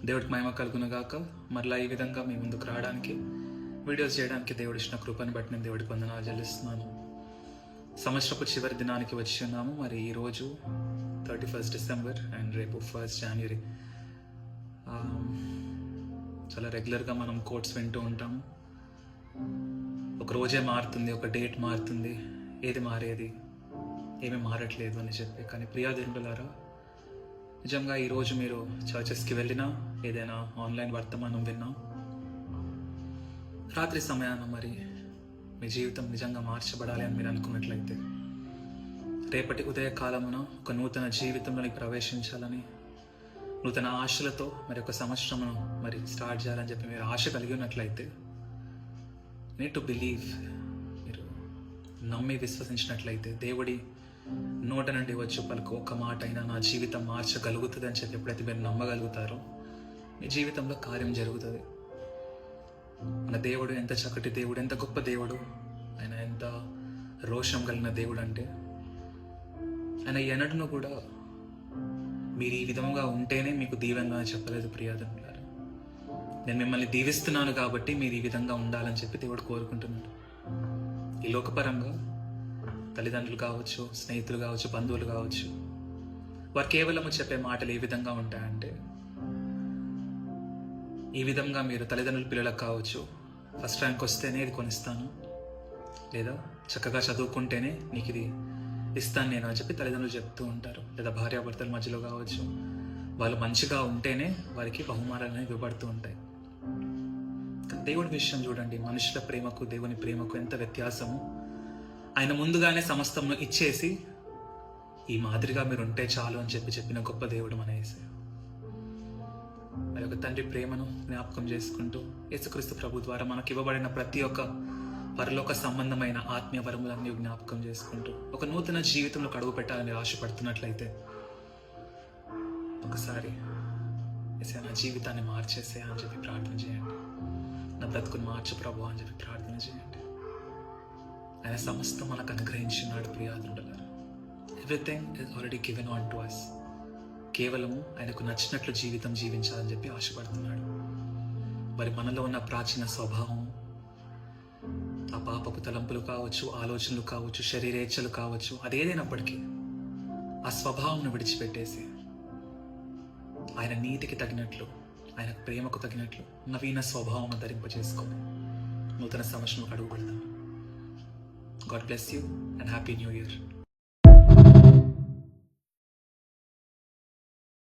దేవుడికి మహిమ కలుగునగాక. మరలా ఈ విధంగా మీ ముందుకు రావడానికి, వీడియోస్ చేయడానికి దేవుడు ఇచ్చిన కృపను బట్టి నేను దేవుడికి వందనాలు చెల్లిస్తున్నాను. సంవత్సరపు చివరి దినానికి వచ్చి ఉన్నాము. మరి ఈరోజు 31 డిసెంబర్ అండ్ రేపు 1 జనవరి. చాలా రెగ్యులర్గా మనం కోట్స్ వింటూ ఉంటాము. ఒక రోజే మారుతుంది, ఒక డేట్ మారుతుంది, ఏది మారేది, ఏమీ మారట్లేదు అని చెప్పి. కానీ ప్రియా దేవులారా, నిజంగా ఈరోజు మీరు చర్చెస్కి వెళ్ళినా, ఏదైనా ఆన్లైన్ వర్తమానం విన్నా, రాత్రి సమయాన మరి మీ జీవితం నిజంగా మార్చబడాలి అని మీరు అనుకున్నట్లయితే, రేపటి ఉదయకాలమున ఒక నూతన జీవితంలోనికి ప్రవేశించాలని, నూతన ఆశలతో మరి ఒక సంవత్సరమును మరి స్టార్ట్ చేయాలని చెప్పి మీరు ఆశ కలిగి ఉన్నట్లయితే, నీడ్ టు బిలీవ్, మీరు నమ్మి విశ్వసించినట్లయితే, దేవుడి నోట నుండి వచ్చి పలుకు ఒక్క మాట అయినా నా జీవితం మార్చగలుగుతుంది అని చెప్పి ఎప్పుడైతే మీరు నమ్మగలుగుతారో, మీ జీవితంలో కార్యం జరుగుతుంది. మన దేవుడు ఎంత చక్కటి దేవుడు, ఎంత గొప్ప దేవుడు, ఆయన ఎంత రోషం కలిగిన దేవుడు అంటే, ఆయన ఎన్నడూ కూడా మీరు ఈ విధంగా ఉంటేనే మీకు దీవెనగా చెప్పలేదు. ప్రియాదనులారా, నేను మిమ్మల్ని దీవిస్తున్నాను కాబట్టి మీరు ఈ విధంగా ఉండాలని చెప్పి దేవుడు కోరుకుంటున్నాడు. ఈ లోకపరంగా తల్లిదండ్రులు కావచ్చు, స్నేహితులు కావచ్చు, బంధువులు కావచ్చు, వారు కేవలము చెప్పే మాటలు ఏ విధంగా ఉంటాయంటే, ఈ విధంగా మీరు తల్లిదండ్రుల పిల్లలకు కావచ్చు, ఫస్ట్ ర్యాంక్ వస్తేనే ఇది కొనిస్తాను, లేదా చక్కగా చదువుకుంటేనే నీకు ఇది ఇస్తాను నేను అని చెప్పి తల్లిదండ్రులు చెప్తూ ఉంటారు. లేదా భార్యాభర్తల మధ్యలో కావచ్చు, వాళ్ళు మంచిగా ఉంటేనే వారికి బహుమానాలు అనేవి ఇవ్వబడుతూ ఉంటాయి. దేవుడి విషయం చూడండి, మనుషుల ప్రేమకు దేవుని ప్రేమకు ఎంత వ్యత్యాసము. ఆయన ముందుగానే సమస్తమును ఇచ్చేసి, ఈ మాదిరిగా మీరు ఉంటే చాలు అని చెప్పిన గొప్ప దేవుడు మన యేసయ్య. మరి ఒక తండ్రి ప్రేమను జ్ఞాపకం చేసుకుంటూ, యేసుక్రీస్తు ప్రభు ద్వారా మనకి ఇవ్వబడిన ప్రతి ఒక్క పరలోక సంబంధమైన ఆత్మీయ వరములన్నీ జ్ఞాపకం చేసుకుంటూ, ఒక నూతన జీవితంలో అడుగు పెట్టాలని ఆశపడుతున్నట్లయితే, ఒకసారి యేసయ్య నా జీవితాన్ని మార్చేసే అని చెప్పి ప్రార్థన చేయండి. నా బ్రతుకుని మార్చు ప్రభు అని చెప్పి ప్రార్థన చేయండి. ఆయన సమస్తం మనకు అనుగ్రహించినాడు. ప్రియాదుండలారా, everything is already given on to us. కేవలము ఆయనకు నచ్చినట్లు జీవితం జీవించాలని చెప్పి ఆశపడుతున్నాడు. మరి మనలో ఉన్న ప్రాచీన స్వభావం, ఆ పాపపు తలంపులు కావచ్చు, ఆలోచనలు కావచ్చు, శరీరేచ్ఛలు కావచ్చు, అదేదైనప్పటికీ ఆ స్వభావం విడిచిపెట్టేసి, ఆయన నీతికి తగినట్లు, ఆయన ప్రేమకు తగినట్లు నవీన స్వభావం ధరింపజేసుకొని నూతన సంవత్సరంలో అడుగు పెడదాం. God bless you and Happy New Year.